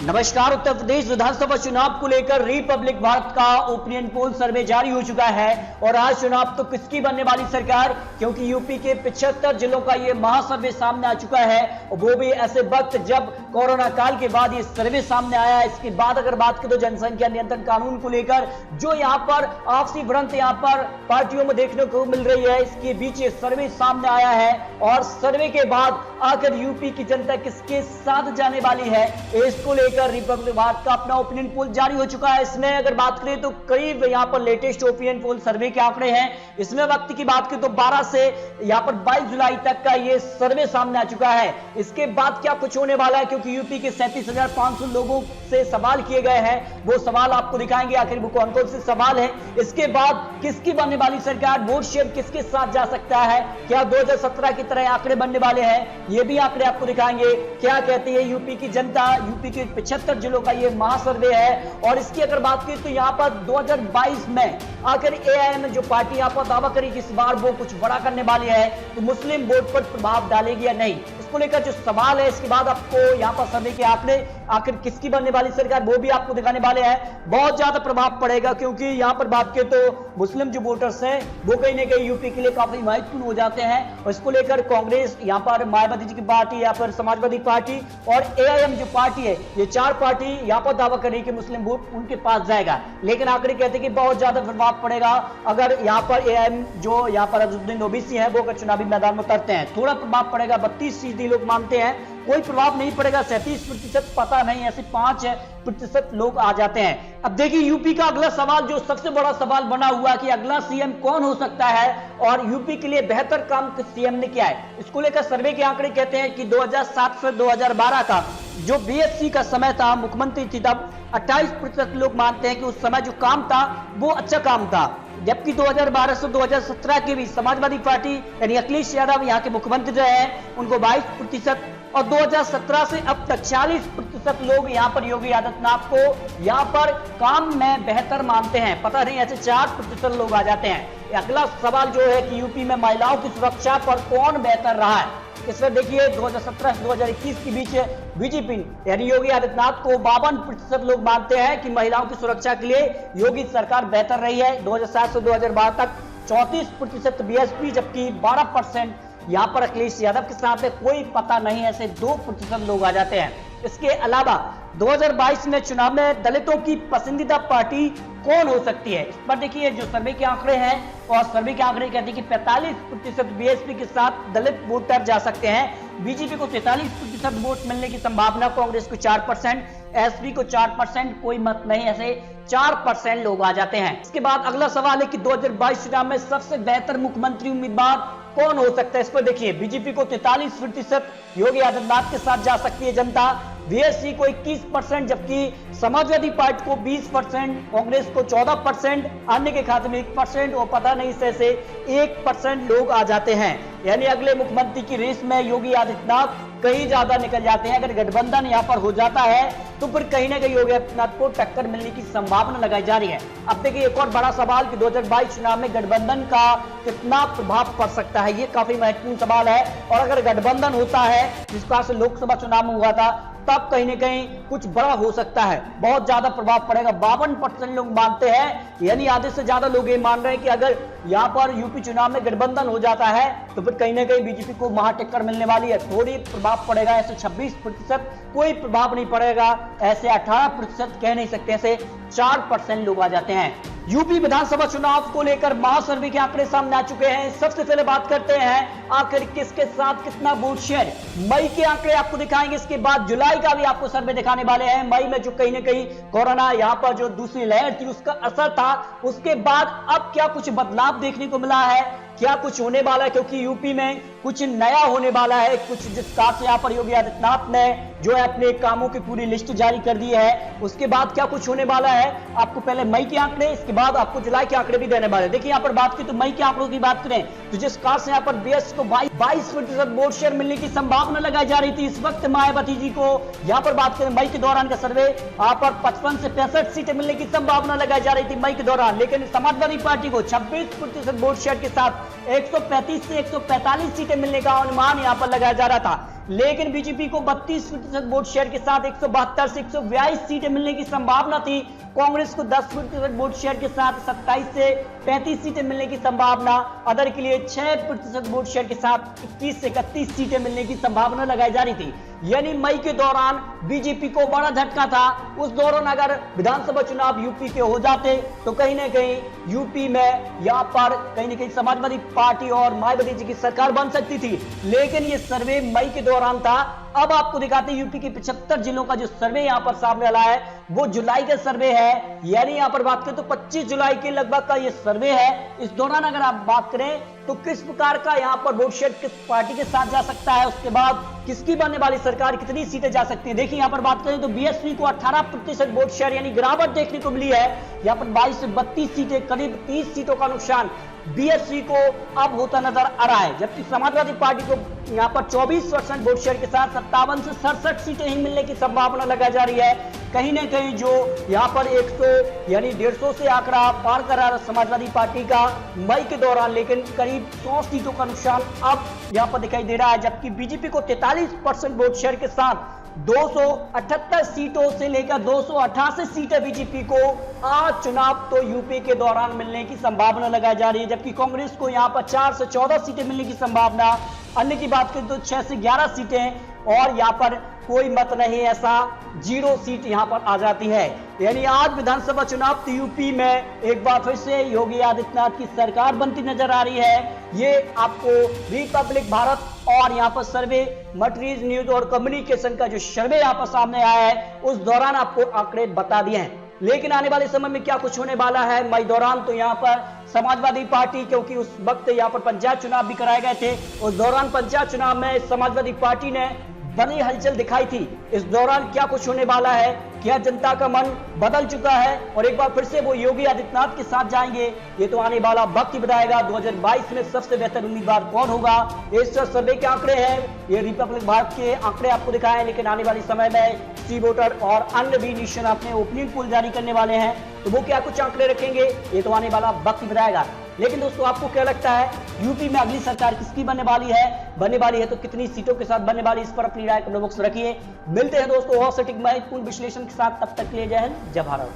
नमस्कार। उत्तर प्रदेश विधानसभा चुनाव को लेकर रिपब्लिक भारत का ओपिनियन पोल सर्वे जारी हो चुका है और आज चुनाव तो किसकी बनने वाली सरकार, क्योंकि यूपी के 75 जिलों का ये महासर्वे सामने आ चुका है और वो भी ऐसे वक्त जब कोरोना काल के बाद ये सर्वे सामने आया है। इसके बाद अगर बात करें तो जनसंख्या नियंत्रण कानून को लेकर जो यहाँ पर आपसी भिड़ंत यहाँ पर पार्टियों में देखने को मिल रही है, इसके बीच ये सर्वे सामने आया है और सर्वे के बाद आखिर यूपी की जनता किसके साथ जाने वाली है, इसको लेकर रिपब्लिक भारत का अपना ओपिनियन पोल जारी हो चुका है। इसमें अगर बात करें तो करीब यहाँ पर लेटेस्ट ओपिनियन पोल सर्वे के आंकड़े हैं। इसमें वक्त की बात करें तो 12 से यहाँ पर 22 जुलाई तक का ये सर्वे सामने आ चुका है। इसके बाद क्या कुछ होने वाला है, क्योंकि यूपी के 37,500 लोगों से सवाल किए गए हैं, वो सवाल आपको दिखाएंगे आखिर वो कौन कौन से सवाल है। इसके बाद किसकी बनने वाली सरकार, वोट शेयर किसके साथ जा सकता है, क्या 2017 की तरह आंकड़े बनने वाले हैं, ये भी आंकड़े आपको दिखाएंगे। क्या कहती है यूपी की जनता, यूपी के 75 जिलों का ये महासर्वे है और इसकी अगर बात करें तो यहाँ पर 2022 में आखिर एआईएम जो पार्टी यहाँ पर दावा करी कि इस बार वो कुछ बड़ा करने वाली है तो मुस्लिम वोट पर प्रभाव डालेगी या नहीं, इसको लेकर जो सवाल है। इसके बाद आपको यहाँ पर सर्वे के आंकड़े आखिर किसकी बनने वाली सरकार वो भी आपको दिखाने वाले हैं। बहुत ज्यादा प्रभाव पड़ेगा क्योंकि यहाँ पर बात करें तो मुस्लिम जो वोटर्स हैं वो कहीं ना कहीं यूपी के लिए काफी महत्वपूर्ण हो जाते हैं और इसको लेकर कांग्रेस, यहाँ पर मायावती जी की पार्टी या फिर समाजवादी पार्टी और एआईएम जो पार्टी है, ये चार पार्टी यहाँ पर दावा कर रही है कि मुस्लिम वोट उनके पास जाएगा, लेकिन आंकड़े कहते हैं कि बहुत ज्यादा प्रभाव पड़ेगा अगर यहाँ पर एआईएम जो यहाँ पर अजहरुद्दीन ओवैसी है वो अगर चुनावी मैदान में उतरते हैं। थोड़ा प्रभाव पड़ेगा, 32% लोग मानते हैं, कोई प्रभाव नहीं पड़ेगा 37%, पता नहीं, ऐसे 5% लोग आ जाते हैं। अब देखिए यूपी का अगला सवाल जो सबसे बड़ा सवाल बना हुआ कि अगला सीएम कौन हो सकता है और यूपी के लिए बेहतर काम किस सीएम ने किया है, इसको लेकर सर्वे के आंकड़े कहते हैं कि 2007 से 2012 का जो बीएससी का समय था, मुख्यमंत्री थी, तब 28% लोग मानते हैं कि उस समय जो काम था वो अच्छा काम था, जबकि 2012 से 2017 की भी समाजवादी पार्टी यानी अखिलेश यादव यहाँ के मुख्यमंत्री रहे हैं, उनको 22% और 2017 से अब तक 40% लोग यहाँ पर योगी आदित्यनाथ को यहाँ पर काम में बेहतर मानते हैं। पता नहीं ऐसे 4% लोग आ जाते हैं। अगला सवाल जो है कि यूपी में महिलाओं की सुरक्षा पर कौन बेहतर रहा है, इसमें देखिए 2017 से 2021 के बीच बीजेपी यानी योगी आदित्यनाथ को 52% लोग मानते हैं कि महिलाओं की सुरक्षा के लिए योगी सरकार बेहतर रही है। 2007 से 2012 तक 34% बीएसपी, जबकि 12% यहाँ पर अखिलेश यादव के साथ कोई पता नहीं, ऐसे 2% लोग आ जाते हैं। इसके अलावा 2022 में चुनाव में दलितों की पसंदीदा पार्टी कौन हो सकती है, इस पर देखिए जो सर्वे के आंकड़े हैं और सर्वे के आंकड़े कहते हैं कि 45% बीएसपी के साथ दलित वोटर जा सकते हैं, बीजेपी को 43% वोट मिलने की संभावना, कांग्रेस को 4%, एसपी को 4%, कोई मत नहीं, ऐसे 4% लोग आ जाते हैं। इसके बाद अगला सवाल है कि 2022 चुनाव में सबसे बेहतर मुख्यमंत्री उम्मीदवार कौन हो सकता है, इस पर देखिए बीजेपी को 43% योगी आदित्यनाथ के साथ जा सकती है जनता, बीएससी को 21%, जबकि समाजवादी पार्टी को 20%, कांग्रेस को 14%, अन्य के खाते में 1% और पता नहीं से 1% लोग आ जाते हैं। यानी अगले मुख्यमंत्री की रेस में योगी आदित्यनाथ कहीं ज्यादा निकल जाते हैं। अगर गठबंधन यहाँ पर हो जाता है तो फिर कहीं ना कहीं योगी आदित्यनाथ को टक्कर मिलने की संभावना लगाई जा रही है। अब देखिए एक और बड़ा सवाल कि 2022 चुनाव में गठबंधन का कितना प्रभाव पड़ सकता है, ये काफी महत्वपूर्ण सवाल है। और अगर गठबंधन होता है जिस प्रकार से लोकसभा चुनाव में हुआ था, तब कहीं ना कहीं कुछ बड़ा हो सकता है, बहुत ज्यादा प्रभाव पड़ेगा। 52% लोग मानते हैं, यानी आधे से ज्यादा लोग ये मान रहे हैं कि अगर यहाँ पर यूपी चुनाव में गठबंधन हो जाता है तो फिर कहीं ना कहीं बीजेपी को महाटक्कर मिलने वाली है, थोड़ी प्रभाव पड़ेगा, ऐसे 26%, कोई प्रभाव नहीं पड़ेगा, ऐसे 18% कह नहीं सकते, ऐसे 4% लोग आ जाते हैं। यूपी विधानसभा चुनाव को लेकर महासर्वे के आंकड़े सामने आ चुके हैं। सबसे पहले बात करते हैं आखिर किसके साथ कितना वोट शेयर, मई के आंकड़े आपको दिखाएंगे, इसके बाद जुलाई का भी आपको सर्वे दिखाने वाले हैं। मई में जो कहीं ना कहीं कोरोना यहाँ पर जो दूसरी लहर थी उसका असर था, उसके बाद अब क्या कुछ बदलाव देखने को मिला है, क्या कुछ होने वाला है, क्योंकि यूपी में कुछ नया होने वाला है, कुछ जिस प्रकार से यहाँ पर योगी आदित्यनाथ ने जो है अपने कामों की पूरी लिस्ट जारी कर दी है, उसके बाद क्या कुछ होने वाला है, आपको पहले मई के आंकड़े, इसके बाद आपको जुलाई के आंकड़े भी देने वाले हैं। देखिए यहाँ पर बात की तो मई के आंकड़ों की बात करें तो जिस प्रकार से यहाँ पर बीएसपी को 22% वोट शेयर मिलने की संभावना लगाई जा रही थी, इस वक्त मायावती जी को यहाँ पर बात करें मई के दौरान का सर्वे, यहाँ पर 55 से 65 सीटें मिलने की संभावना लगाई जा रही थी मई के दौरान, लेकिन समाजवादी पार्टी को 26% वोट शेयर के साथ 135 से 145 सीटें मिलने का अनुमान यहाँ पर लगाया जा रहा था। लेकिन बीजेपी को 32% वोट शेयर के साथ 172 से 142 सीटें मिलने की संभावना थी। कांग्रेस को 10% वोट शेयर के साथ 27 से 35 सीटें मिलने की संभावना, अदर के लिए 6% वोट शेयर के साथ 21 से 31 सीटें मिलने की संभावना लगाई जा रही थी। यानी मई के दौरान बीजेपी को बड़ा झटका था। उस दौरान अगर विधानसभा चुनाव यूपी के हो जाते तो कहीं ना कहीं यूपी में यहां पर कहीं ना कहीं समाजवादी पार्टी और मायावती जी की सरकार बन सकती थी। लेकिन ये सर्वे मई के दौरान था। अब आपको दिखाते हैं यूपी के 75 जिलों का जो सर्वे यहां पर सामने आया है वो जुलाई का सर्वे है। यानी यहां पर बात करें तो 25 जुलाई के लगभग का ये सर्वे है। इस दौरान अगर आप बात करें तो किस प्रकार का यहां पर वोट शेयर किस पार्टी के साथ जा सकता है, उसके बाद किसकी बनने वाली सरकार, कितनी सीटें जा सकती है। देखिए यहां पर बात करें तो बीएसपी को 18% वोट शेयर यानी गिरावट देखने को मिली है। यहां पर 22 से 32 सीटें, करीब 30 सीटों का नुकसान बीएसपी को अब होता नजर आ रहा है। जबकि समाजवादी पार्टी को यहां पर 24% वोट शेयर के साथ 57 से 67 सीटें ही मिलने की संभावना लगाई जा रही है। कहीं ना कहीं जो यहां पर 100 यानी 150 से आंकड़ा पार कर रहा है समाजवादी पार्टी का मई के दौरान, लेकिन करीब 100 सीटों का नुकसान अब यहां पर दिखाई दे रहा है। जबकि बीजेपी को 43% वोट शेयर के साथ 278 सीटों से लेकर 288 सीटें बीजेपी को आज चुनाव तो यूपी के दौरान मिलने की संभावना लगाई जा रही है। जबकि कांग्रेस को यहां पर 4 से 14 सीटें मिलने की संभावना, अन्य की बात करें तो 6 से 11 सीटें, और यहां पर कोई मत नहीं, ऐसा 0 सीट यहां पर आ जाती है। यानी आज विधानसभा चुनाव तो यूपी में एक बार फिर से योगी आदित्यनाथ की सरकार बनती नजर आ रही है। ये आपको रिपब्लिक भारत और यहां पर सर्वे मटेरियल न्यूज और कम्युनिकेशन का जो सर्वे यहां पर सामने आया है उस दौरान आपको आंकड़े बता दिए हैं। लेकिन आने वाले समय में क्या कुछ होने वाला है मई दौरान, तो यहाँ पर समाजवादी पार्टी, क्योंकि उस वक्त यहाँ पर पंचायत चुनाव भी कराए गए थे, उस दौरान पंचायत चुनाव में समाजवादी पार्टी ने बड़ी हलचल दिखाई थी। इस दौरान क्या कुछ होने वाला है, क्या जनता का मन बदल चुका है और एक बार फिर से वो योगी आदित्यनाथ के साथ जाएंगे, ये तो आने वाला वक्त ही बताएगा। 2022 में सबसे बेहतर उम्मीदवार कौन होगा। इस सर्वे के आंकड़े हैं, ये रिपब्लिक भारत के आंकड़े आपको दिखाए, लेकिन आने वाले समय में सी वोटर और अन्य भी निश्चय अपने ओपिनियन पोल जारी करने वाले हैं, तो वो क्या कुछ आंकड़े रखेंगे ये तो आने वाला वक्त ही बताएगा। लेकिन दोस्तों आपको क्या लगता है यूपी में अगली सरकार किसकी बनने वाली है तो कितनी सीटों के साथ बनने वाली, इस पर अपनी राय कमेंट बॉक्स में रखिए। मिलते हैं दोस्तों और सटीक महत्वपूर्ण विश्लेषण के साथ, तब तक के लिए जय हिंद जय भारत।